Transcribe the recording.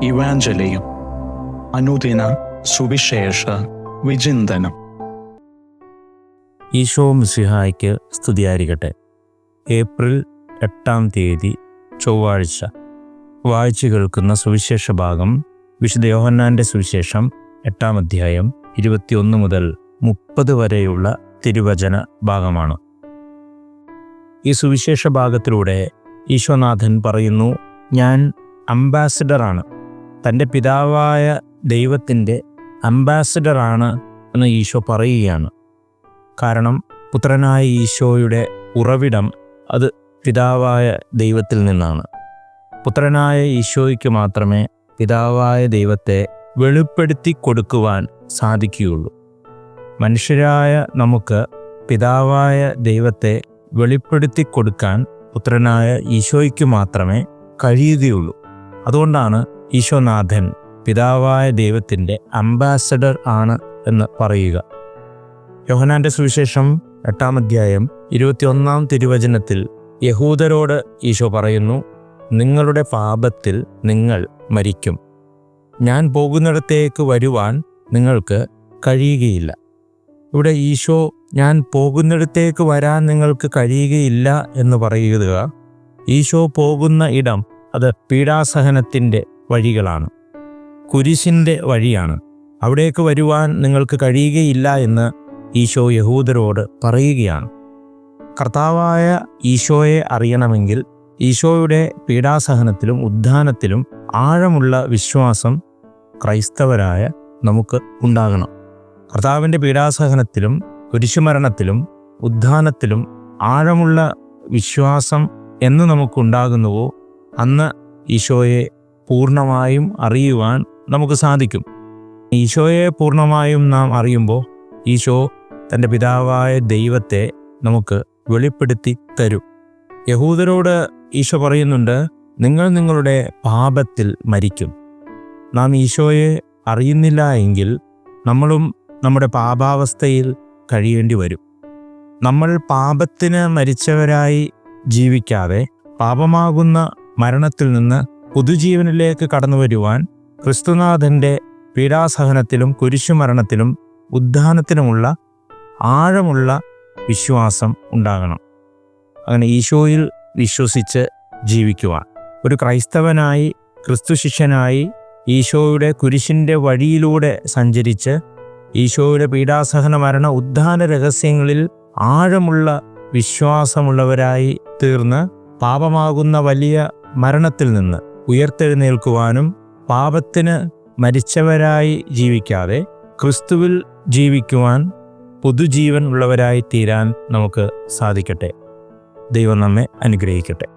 ഇവാഞ്ചലിയും അനുദിന സുവിശേഷ വിചിന്തനം. ഈശോ മിശിഹായ്ക്ക് സ്തുതിയായിരിക്കട്ടെ. ഏപ്രിൽ 8 ചൊവ്വാഴ്ച. വായിച്ചു കേൾക്കുന്ന സുവിശേഷ ഭാഗം വിശുദ്ധ യോഹന്നാൻ്റെ സുവിശേഷം 8 21 മുതൽ 30 വരെയുള്ള തിരുവചന ഭാഗമാണ്. ഈ സുവിശേഷ ഭാഗത്തിലൂടെ ഈശോനാഥൻ പറയുന്നു, ഞാൻ അംബാസിഡറാണ്, തൻ്റെ പിതാവായ ദൈവത്തിൻ്റെ അംബാസിഡറാണ് എന്ന് ഈശോ പറയുകയാണ്. കാരണം പുത്രനായ ഈശോയുടെ ഉറവിടം അത് പിതാവായ ദൈവത്തിൽ നിന്നാണ്. പുത്രനായ ഈശോയ്ക്ക് മാത്രമേ പിതാവായ ദൈവത്തെ വെളിപ്പെടുത്തി കൊടുക്കുവാൻ സാധിക്കുകയുള്ളൂ. മനുഷ്യരായ നമുക്ക് പിതാവായ ദൈവത്തെ വെളിപ്പെടുത്തി കൊടുക്കാൻ പുത്രനായ ഈശോയ്ക്ക് മാത്രമേ കഴിയുകയുള്ളൂ. അതുകൊണ്ടാണ് ഈശോനാഥൻ പിതാവായ ദൈവത്തിൻ്റെ അംബാസഡർ ആണ് എന്ന് പറയുക. യോഹന്നാൻ്റെ സുവിശേഷം 8 21 തിരുവചനത്തിൽ യഹൂദരോട് ഈശോ പറയുന്നു, നിങ്ങളുടെ പാപത്തിൽ നിങ്ങൾ മരിക്കും, ഞാൻ പോകുന്നിടത്തേക്ക് വരുവാൻ നിങ്ങൾക്ക് കഴിയുകയില്ല. ഇവിടെ ഈശോ ഞാൻ പോകുന്നിടത്തേക്ക് വരാൻ നിങ്ങൾക്ക് കഴിയുകയില്ല എന്ന് പറയുക, ഈശോ പോകുന്ന ഇടം അത് പീഡാസഹനത്തിൻ്റെ വഴികളാണ്, കുരിശിൻ്റെ വഴിയാണ്. അവിടേക്ക് വരുവാൻ നിങ്ങൾക്ക് കഴിയുകയില്ല എന്ന് ഈശോ യഹൂദരോട് പറയുകയാണ്. കർത്താവായ ഈശോയെ അറിയണമെങ്കിൽ ഈശോയുടെ പീഡാസഹനത്തിലും ഉദ്ധാനത്തിലും ആഴമുള്ള വിശ്വാസം ക്രൈസ്തവരായ നമുക്ക് ഉണ്ടാകണം. കർത്താവിൻ്റെ പീഡാസഹനത്തിലും കുരിശുമരണത്തിലും ഉദ്ധാനത്തിലും ആഴമുള്ള വിശ്വാസം എന്ന് നമുക്കുണ്ടാകുന്നുവോ അന്ന് ഈശോയെ പൂർണ്ണമായും അറിയുവാൻ നമുക്ക് സാധിക്കും. ഈശോയെ പൂർണ്ണമായും നാം അറിയുമ്പോൾ ഈശോ തൻ്റെ പിതാവായ ദൈവത്തെ നമുക്ക് വെളിപ്പെടുത്തി തരും. യഹൂദരോട് ഈശോ പറയുന്നുണ്ട്, നിങ്ങൾ നിങ്ങളുടെ പാപത്തിൽ മരിക്കും. നാം ഈശോയെ അറിയുന്നില്ല എങ്കിൽ നമ്മളും നമ്മുടെ പാപാവസ്ഥയിൽ കഴിയേണ്ടി വരും. നമ്മൾ പാപത്തിന് മരിച്ചവരായി ജീവിക്കാതെ പാപമാകുന്ന മരണത്തിൽ നിന്ന് പുതുജീവനിലേക്ക് കടന്നു വരുവാൻ ക്രിസ്തുനാഥൻ്റെ പീഡാസഹനത്തിലും കുരിശുമരണത്തിലും ഉദ്ധാനത്തിനുമുള്ള ആഴമുള്ള വിശ്വാസം ഉണ്ടാകണം. അങ്ങനെ ഈശോയിൽ വിശ്വസിച്ച് ജീവിക്കുവാൻ ഒരു ക്രൈസ്തവനായി, ക്രിസ്തു ശിഷ്യനായി ഈശോയുടെ കുരിശിൻ്റെ വഴിയിലൂടെ സഞ്ചരിച്ച് ഈശോയുടെ പീഡാസഹന മരണ ഉദ്ധാന രഹസ്യങ്ങളിൽ ആഴമുള്ള വിശ്വാസമുള്ളവരായി തീർന്ന് പാപമാകുന്ന വലിയ മരണത്തിൽ നിന്ന് ഉയർത്തെഴുന്നേൽക്കുവാനും പാപത്തിന് മരിച്ചവരായി ജീവിക്കാതെ ക്രിസ്തുവിൽ ജീവിക്കുവാൻ പുതുജീവൻ ഉള്ളവരായി തീരാൻ നമുക്ക് സാധിക്കട്ടെ. ദൈവം നമ്മെ അനുഗ്രഹിക്കട്ടെ.